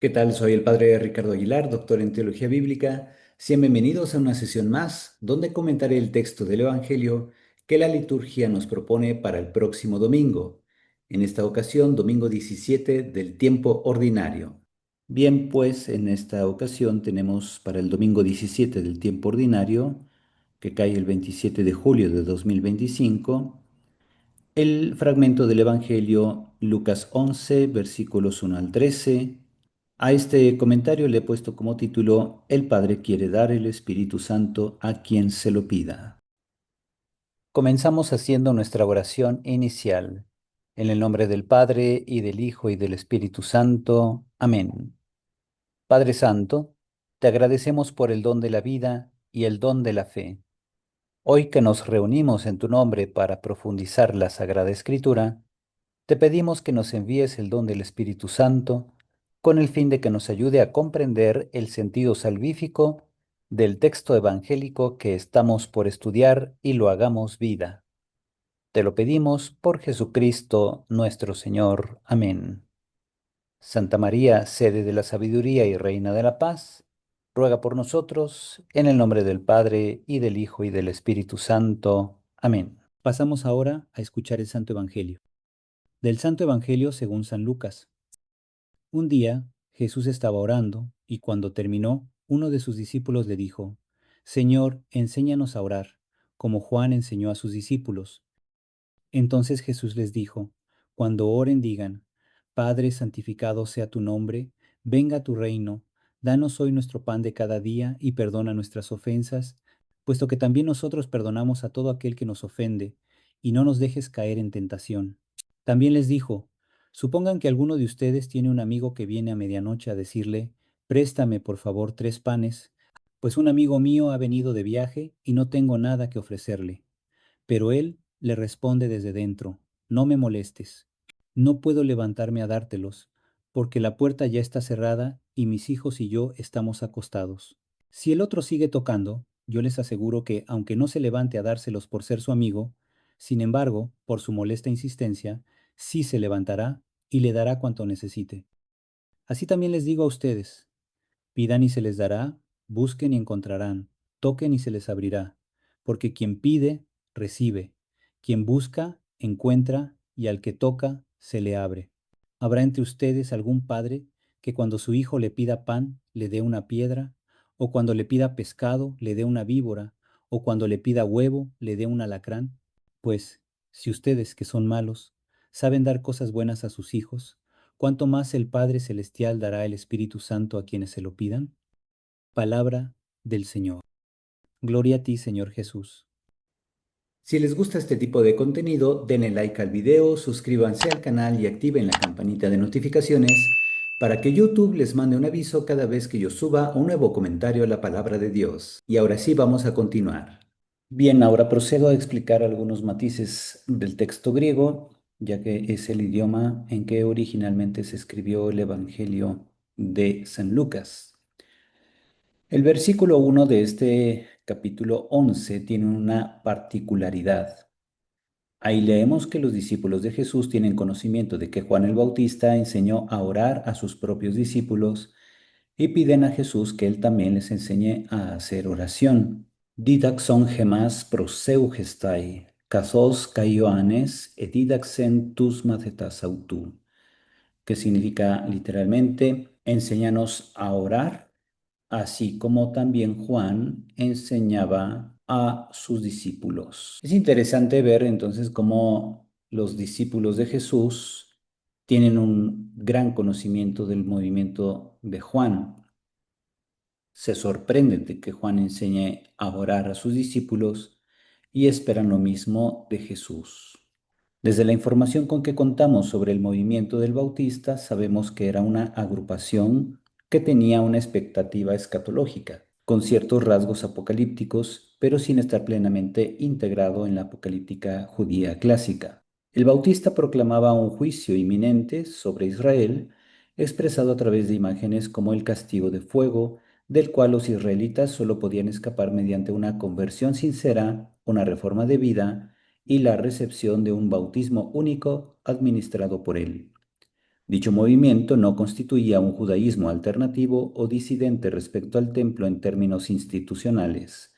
¿Qué tal? Soy el padre Ricardo Aguilar, doctor en teología bíblica. Sean bienvenidos a una sesión más donde comentaré el texto del Evangelio que la liturgia nos propone para el próximo domingo. En esta ocasión, domingo 17 del tiempo ordinario. Bien, pues en esta ocasión tenemos para el domingo 17 del tiempo ordinario, que cae el 27 de julio de 2025, el fragmento del Evangelio Lucas 11, versículos 1 al 13. A este comentario le he puesto como título: El Padre quiere dar el Espíritu Santo a quien se lo pida. Comenzamos haciendo nuestra oración inicial. En el nombre del Padre, y del Hijo, y del Espíritu Santo. Amén. Padre Santo, te agradecemos por el don de la vida y el don de la fe. Hoy que nos reunimos en tu nombre para profundizar la Sagrada Escritura, te pedimos que nos envíes el don del Espíritu Santo con el fin de que nos ayude a comprender el sentido salvífico del texto evangélico que estamos por estudiar y lo hagamos vida. Te lo pedimos por Jesucristo nuestro Señor. Amén. Santa María, sede de la sabiduría y reina de la paz, ruega por nosotros en el nombre del Padre y del Hijo y del Espíritu Santo. Amén. Pasamos ahora a escuchar el Santo Evangelio. Del Santo Evangelio según San Lucas. Un día Jesús estaba orando y cuando terminó, uno de sus discípulos le dijo: Señor, enséñanos a orar, como Juan enseñó a sus discípulos. Entonces Jesús les dijo: Cuando oren digan: Padre, santificado sea tu nombre, venga tu reino, danos hoy nuestro pan de cada día y perdona nuestras ofensas, puesto que también nosotros perdonamos a todo aquel que nos ofende, y no nos dejes caer en tentación. También les dijo: Supongan que alguno de ustedes tiene un amigo que viene a medianoche a decirle: Préstame, por favor, 3 panes, pues un amigo mío ha venido de viaje y no tengo nada que ofrecerle. Pero él le responde desde dentro: No me molestes, no puedo levantarme a dártelos, porque la puerta ya está cerrada y mis hijos y yo estamos acostados. Si el otro sigue tocando, yo les aseguro que, aunque no se levante a dárselos por ser su amigo, sin embargo, por su molesta insistencia, sí se levantará y le dará cuanto necesite. Así también les digo a ustedes: pidan y se les dará, busquen y encontrarán, toquen y se les abrirá, porque quien pide, recibe, quien busca, encuentra, y al que toca, se le abre. ¿Habrá entre ustedes algún padre que cuando su hijo le pida pan, le dé una piedra, o cuando le pida pescado, le dé una víbora, o cuando le pida huevo, le dé un alacrán? Pues, si ustedes, que son malos, saben dar cosas buenas a sus hijos, ¿cuánto más el Padre Celestial dará el Espíritu Santo a quienes se lo pidan? Palabra del Señor. Gloria a ti, Señor Jesús. Si les gusta este tipo de contenido, denle like al video, suscríbanse al canal y activen la campanita de notificaciones para que YouTube les mande un aviso cada vez que yo suba un nuevo comentario a la palabra de Dios. Y ahora sí vamos a continuar. Bien, ahora procedo a explicar algunos matices del texto griego, ya que es el idioma en que originalmente se escribió el Evangelio de San Lucas. El versículo 1 de este capítulo 11 tiene una particularidad. Ahí leemos que los discípulos de Jesús tienen conocimiento de que Juan el Bautista enseñó a orar a sus propios discípulos y piden a Jesús que él también les enseñe a hacer oración. Didaxon gemas proseugestai, kathos kai Ioannes didaxen tus macetas autu, que significa literalmente: enséñanos a orar, así como también Juan enseñaba a sus discípulos. Es interesante ver entonces cómo los discípulos de Jesús tienen un gran conocimiento del movimiento de Juan. Se sorprenden de que Juan enseñe a orar a sus discípulos y esperan lo mismo de Jesús. Desde la información con que contamos sobre el movimiento del Bautista, sabemos que era una agrupación que tenía una expectativa escatológica, con ciertos rasgos apocalípticos, pero sin estar plenamente integrado en la apocalíptica judía clásica. El Bautista proclamaba un juicio inminente sobre Israel, expresado a través de imágenes como el castigo de fuego, del cual los israelitas solo podían escapar mediante una conversión sincera, una reforma de vida y la recepción de un bautismo único administrado por él. Dicho movimiento no constituía un judaísmo alternativo o disidente respecto al templo en términos institucionales.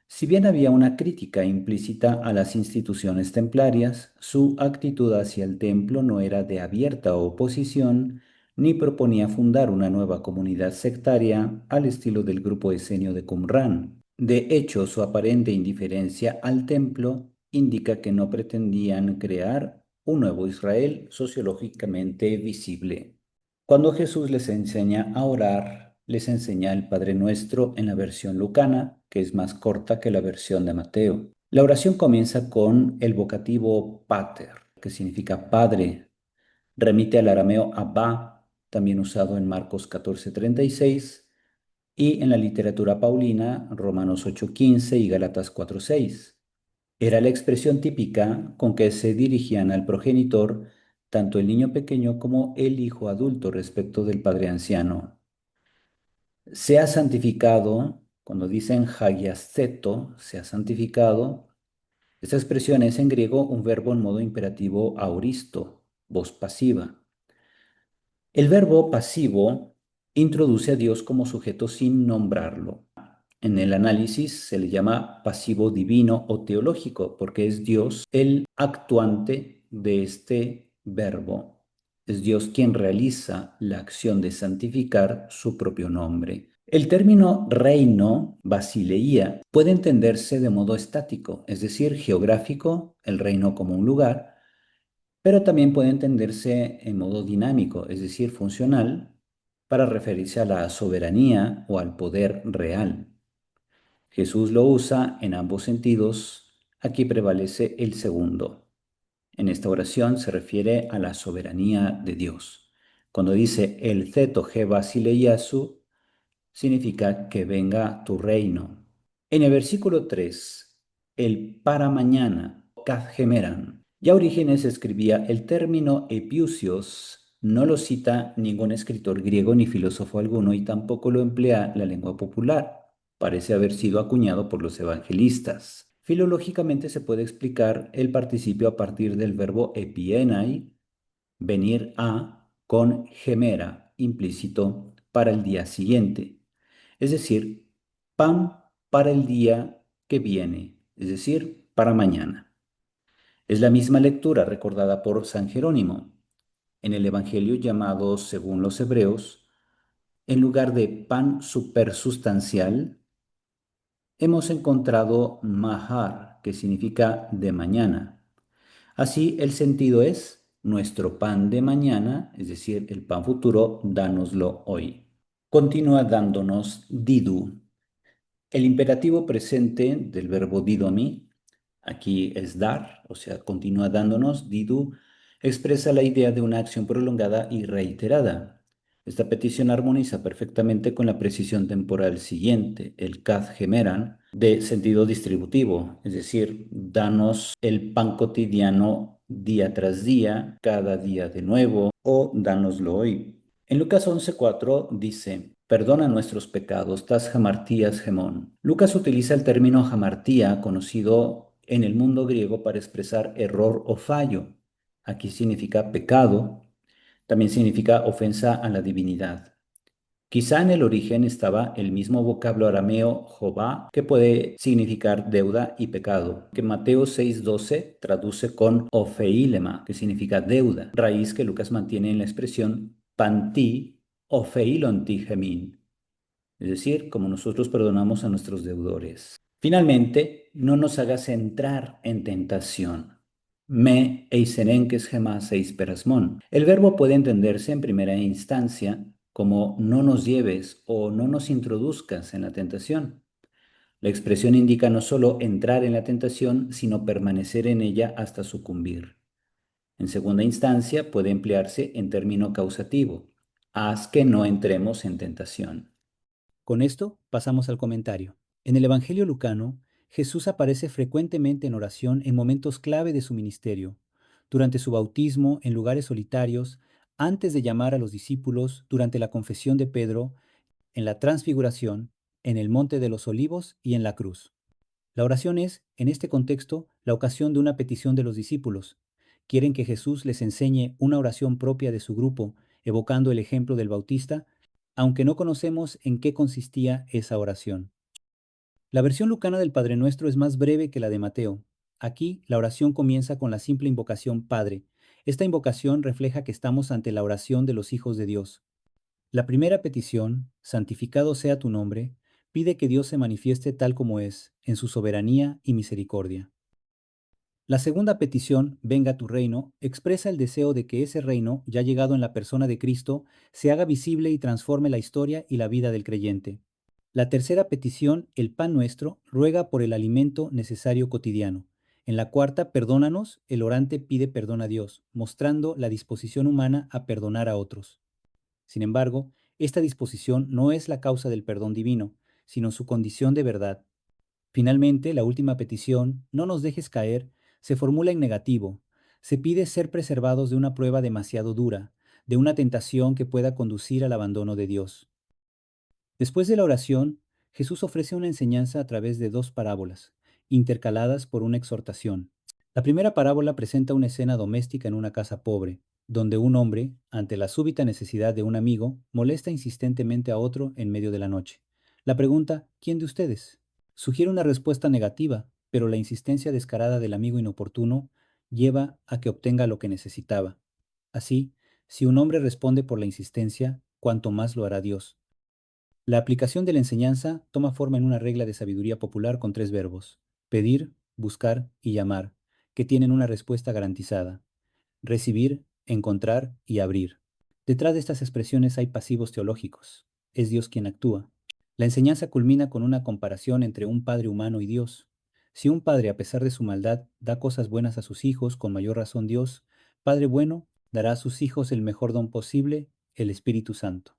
Si bien había una crítica implícita a las instituciones templarias, su actitud hacia el templo no era de abierta oposición ni proponía fundar una nueva comunidad sectaria al estilo del grupo esenio de Qumran. De hecho, su aparente indiferencia al templo indica que no pretendían crear un nuevo Israel sociológicamente visible. Cuando Jesús les enseña a orar, les enseña el Padre Nuestro en la versión lucana, que es más corta que la versión de Mateo. La oración comienza con el vocativo pater, que significa padre. Remite al arameo abba, también usado en Marcos 14:36, y en la literatura paulina, Romanos 8:15 y Gálatas 4:6. Era la expresión típica con que se dirigían al progenitor tanto el niño pequeño como el hijo adulto respecto del padre anciano. Sea santificado, cuando dicen hagiasceto, sea santificado, esta expresión es en griego un verbo en modo imperativo auristo, voz pasiva. El verbo pasivo introduce a Dios como sujeto sin nombrarlo. En el análisis se le llama pasivo divino o teológico porque es Dios el actuante de este verbo. Es Dios quien realiza la acción de santificar su propio nombre. El término reino, basileía, puede entenderse de modo estático, es decir, geográfico, el reino como un lugar, pero también puede entenderse en modo dinámico, es decir, funcional, para referirse a la soberanía o al poder real. Jesús lo usa en ambos sentidos, aquí prevalece el segundo. En esta oración se refiere a la soberanía de Dios. Cuando dice el zeto je basileiasu, significa que venga tu reino. En el versículo 3, el para mañana, kadgemeran. Ya Orígenes escribía el término epiusios, no lo cita ningún escritor griego ni filósofo alguno y tampoco lo emplea la lengua popular. Parece haber sido acuñado por los evangelistas. Filológicamente se puede explicar el participio a partir del verbo epienai, venir a, con gemera, implícito para el día siguiente. Es decir, pan para el día que viene, es decir, para mañana. Es la misma lectura recordada por San Jerónimo en el Evangelio llamado, según los hebreos, en lugar de pan supersustancial, hemos encontrado mahar, que significa de mañana. Así, el sentido es, nuestro pan de mañana, es decir, el pan futuro, dánoslo hoy. Continúa dándonos didu. El imperativo presente del verbo didomi, aquí es dar, o sea, continúa dándonos, didu, expresa la idea de una acción prolongada y reiterada. Esta petición armoniza perfectamente con la precisión temporal siguiente, el kad gemeran, de sentido distributivo, es decir, danos el pan cotidiano día tras día, cada día de nuevo, o dánoslo hoy. En Lucas 11:4 dice, perdona nuestros pecados, tas jamartías gemón. Lucas utiliza el término jamartía, conocido en el mundo griego para expresar error o fallo. Aquí significa pecado, también significa ofensa a la divinidad. Quizá en el origen estaba el mismo vocablo arameo jobá, que puede significar deuda y pecado, que Mateo 6:12 traduce con ofeilema, que significa deuda, raíz que Lucas mantiene en la expresión panti ofeilonti gemin, es decir, como nosotros perdonamos a nuestros deudores. Finalmente, no nos hagas entrar en tentación. Me eiserenques gemas eis perasmon. El verbo puede entenderse en primera instancia como no nos lleves o no nos introduzcas en la tentación. La expresión indica no solo entrar en la tentación, sino permanecer en ella hasta sucumbir. En segunda instancia, puede emplearse en término causativo. Haz que no entremos en tentación. Con esto pasamos al comentario. En el Evangelio lucano, Jesús aparece frecuentemente en oración en momentos clave de su ministerio, durante su bautismo en lugares solitarios, antes de llamar a los discípulos, durante la confesión de Pedro, en la transfiguración, en el Monte de los Olivos y en la cruz. La oración es, en este contexto, la ocasión de una petición de los discípulos, quieren que Jesús les enseñe una oración propia de su grupo, evocando el ejemplo del Bautista, aunque no conocemos en qué consistía esa oración. La versión lucana del Padre Nuestro es más breve que la de Mateo. Aquí, la oración comienza con la simple invocación Padre. Esta invocación refleja que estamos ante la oración de los hijos de Dios. La primera petición, santificado sea tu nombre, pide que Dios se manifieste tal como es, en su soberanía y misericordia. La segunda petición, venga tu reino, expresa el deseo de que ese reino, ya llegado en la persona de Cristo, se haga visible y transforme la historia y la vida del creyente. La tercera petición, el pan nuestro, ruega por el alimento necesario cotidiano. En la cuarta, perdónanos, el orante pide perdón a Dios, mostrando la disposición humana a perdonar a otros. Sin embargo, esta disposición no es la causa del perdón divino, sino su condición de verdad. Finalmente, la última petición, no nos dejes caer, se formula en negativo. Se pide ser preservados de una prueba demasiado dura, de una tentación que pueda conducir al abandono de Dios. Después de la oración, Jesús ofrece una enseñanza a través de dos parábolas, intercaladas por una exhortación. La primera parábola presenta una escena doméstica en una casa pobre, donde un hombre, ante la súbita necesidad de un amigo, molesta insistentemente a otro en medio de la noche. La pregunta, ¿quién de ustedes? Sugiere una respuesta negativa, pero la insistencia descarada del amigo inoportuno lleva a que obtenga lo que necesitaba. Así, si un hombre responde por la insistencia, cuanto más lo hará Dios. La aplicación de la enseñanza toma forma en una regla de sabiduría popular con tres verbos: pedir, buscar y llamar, que tienen una respuesta garantizada: recibir, encontrar y abrir. Detrás de estas expresiones hay pasivos teológicos. Es Dios quien actúa. La enseñanza culmina con una comparación entre un padre humano y Dios. Si un padre, a pesar de su maldad, da cosas buenas a sus hijos, con mayor razón Dios, Padre bueno, dará a sus hijos el mejor don posible, el Espíritu Santo.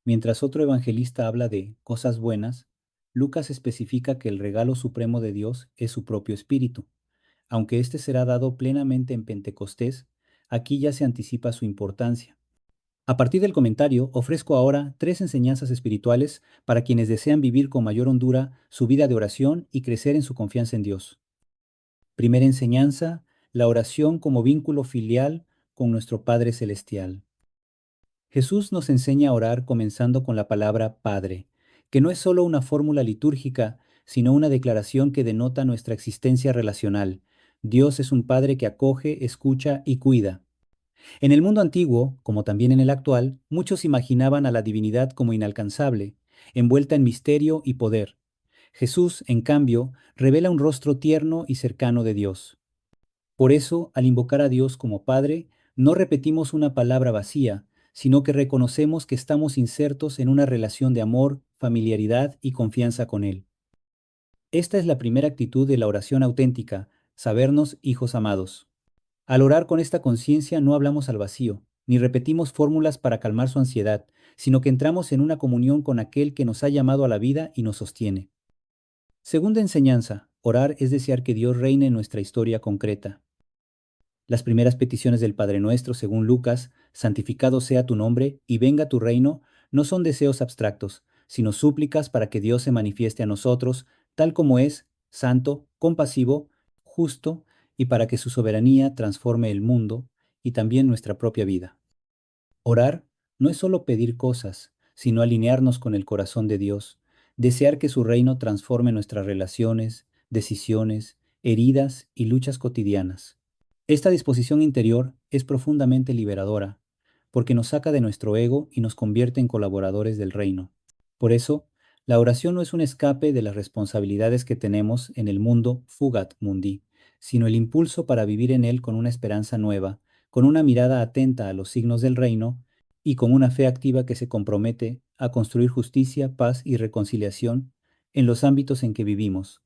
Mientras otro evangelista habla de cosas buenas, Lucas especifica que el regalo supremo de Dios es su propio Espíritu. Aunque éste será dado plenamente en Pentecostés, aquí ya se anticipa su importancia. A partir del comentario, ofrezco ahora tres enseñanzas espirituales para quienes desean vivir con mayor hondura su vida de oración y crecer en su confianza en Dios. Primera enseñanza, la oración como vínculo filial con nuestro Padre Celestial. Jesús nos enseña a orar comenzando con la palabra Padre, que no es solo una fórmula litúrgica, sino una declaración que denota nuestra existencia relacional. Dios es un Padre que acoge, escucha y cuida. En el mundo antiguo, como también en el actual, muchos imaginaban a la divinidad como inalcanzable, envuelta en misterio y poder. Jesús, en cambio, revela un rostro tierno y cercano de Dios. Por eso, al invocar a Dios como Padre, no repetimos una palabra vacía, sino que reconocemos que estamos insertos en una relación de amor, familiaridad y confianza con Él. Esta es la primera actitud de la oración auténtica, sabernos hijos amados. Al orar con esta conciencia no hablamos al vacío, ni repetimos fórmulas para calmar su ansiedad, sino que entramos en una comunión con aquel que nos ha llamado a la vida y nos sostiene. Segunda enseñanza, orar es desear que Dios reine en nuestra historia concreta. Las primeras peticiones del Padre Nuestro, según Lucas, santificado sea tu nombre y venga tu reino, no son deseos abstractos, sino súplicas para que Dios se manifieste a nosotros, tal como es, santo, compasivo, justo, y para que su soberanía transforme el mundo y también nuestra propia vida. Orar no es solo pedir cosas, sino alinearnos con el corazón de Dios, desear que su reino transforme nuestras relaciones, decisiones, heridas y luchas cotidianas. Esta disposición interior es profundamente liberadora, porque nos saca de nuestro ego y nos convierte en colaboradores del reino. Por eso, la oración no es un escape de las responsabilidades que tenemos en el mundo fugat mundi, sino el impulso para vivir en él con una esperanza nueva, con una mirada atenta a los signos del reino y con una fe activa que se compromete a construir justicia, paz y reconciliación en los ámbitos en que vivimos.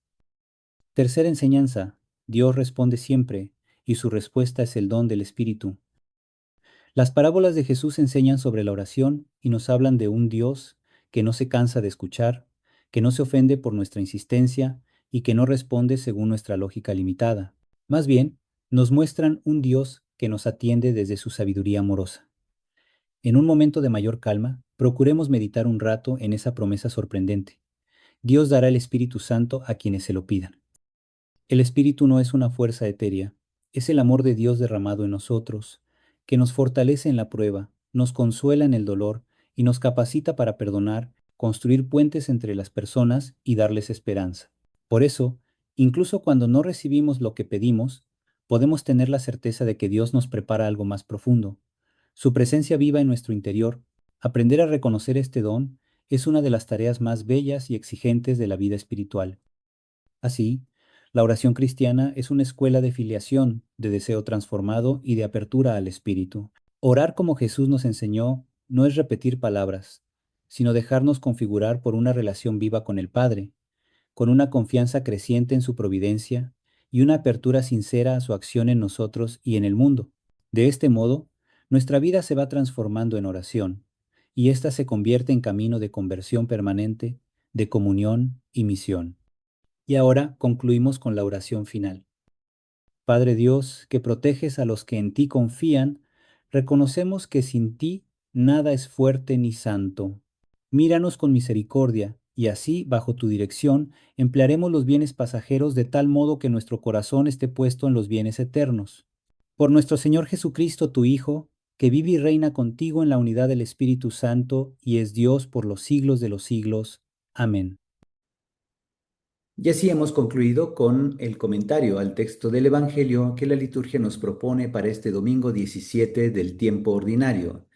Tercera enseñanza: Dios responde siempre, y su respuesta es el don del Espíritu. Las parábolas de Jesús enseñan sobre la oración y nos hablan de un Dios que no se cansa de escuchar, que no se ofende por nuestra insistencia y que no responde según nuestra lógica limitada. Más bien, nos muestran un Dios que nos atiende desde su sabiduría amorosa. En un momento de mayor calma, procuremos meditar un rato en esa promesa sorprendente. Dios dará el Espíritu Santo a quienes se lo pidan. El Espíritu no es una fuerza etérea, Es el amor de Dios derramado en nosotros, que nos fortalece en la prueba, nos consuela en el dolor y nos capacita para perdonar, construir puentes entre las personas y darles esperanza. Por eso, incluso cuando no recibimos lo que pedimos, podemos tener la certeza de que Dios nos prepara algo más profundo. Su presencia viva en nuestro interior. Aprender a reconocer este don es una de las tareas más bellas y exigentes de la vida espiritual. Así, la oración cristiana es una escuela de filiación, de deseo transformado y de apertura al Espíritu. Orar como Jesús nos enseñó no es repetir palabras, sino dejarnos configurar por una relación viva con el Padre, con una confianza creciente en su providencia y una apertura sincera a su acción en nosotros y en el mundo. De este modo, nuestra vida se va transformando en oración, y ésta se convierte en camino de conversión permanente, de comunión y misión. Y ahora concluimos con la oración final. Padre Dios, que proteges a los que en ti confían, reconocemos que sin ti nada es fuerte ni santo. Míranos con misericordia, y así, bajo tu dirección, emplearemos los bienes pasajeros de tal modo que nuestro corazón esté puesto en los bienes eternos. Por nuestro Señor Jesucristo, tu Hijo, que vive y reina contigo en la unidad del Espíritu Santo, y es Dios por los siglos de los siglos. Amén. Y así hemos concluido con el comentario al texto del Evangelio que la liturgia nos propone para este domingo 17 del tiempo ordinario.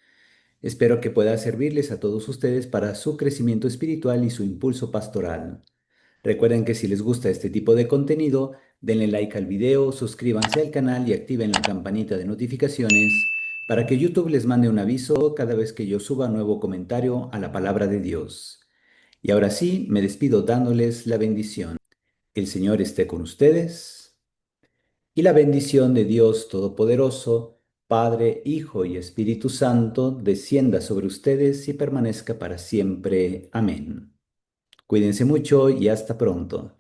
Espero que pueda servirles a todos ustedes para su crecimiento espiritual y su impulso pastoral. Recuerden que si les gusta este tipo de contenido, denle like al video, suscríbanse al canal y activen la campanita de notificaciones para que YouTube les mande un aviso cada vez que yo suba nuevo comentario a la palabra de Dios. Y ahora sí, me despido dándoles la bendición. El Señor esté con ustedes y la bendición de Dios Todopoderoso, Padre, Hijo y Espíritu Santo, descienda sobre ustedes y permanezca para siempre. Amén. Cuídense mucho y hasta pronto.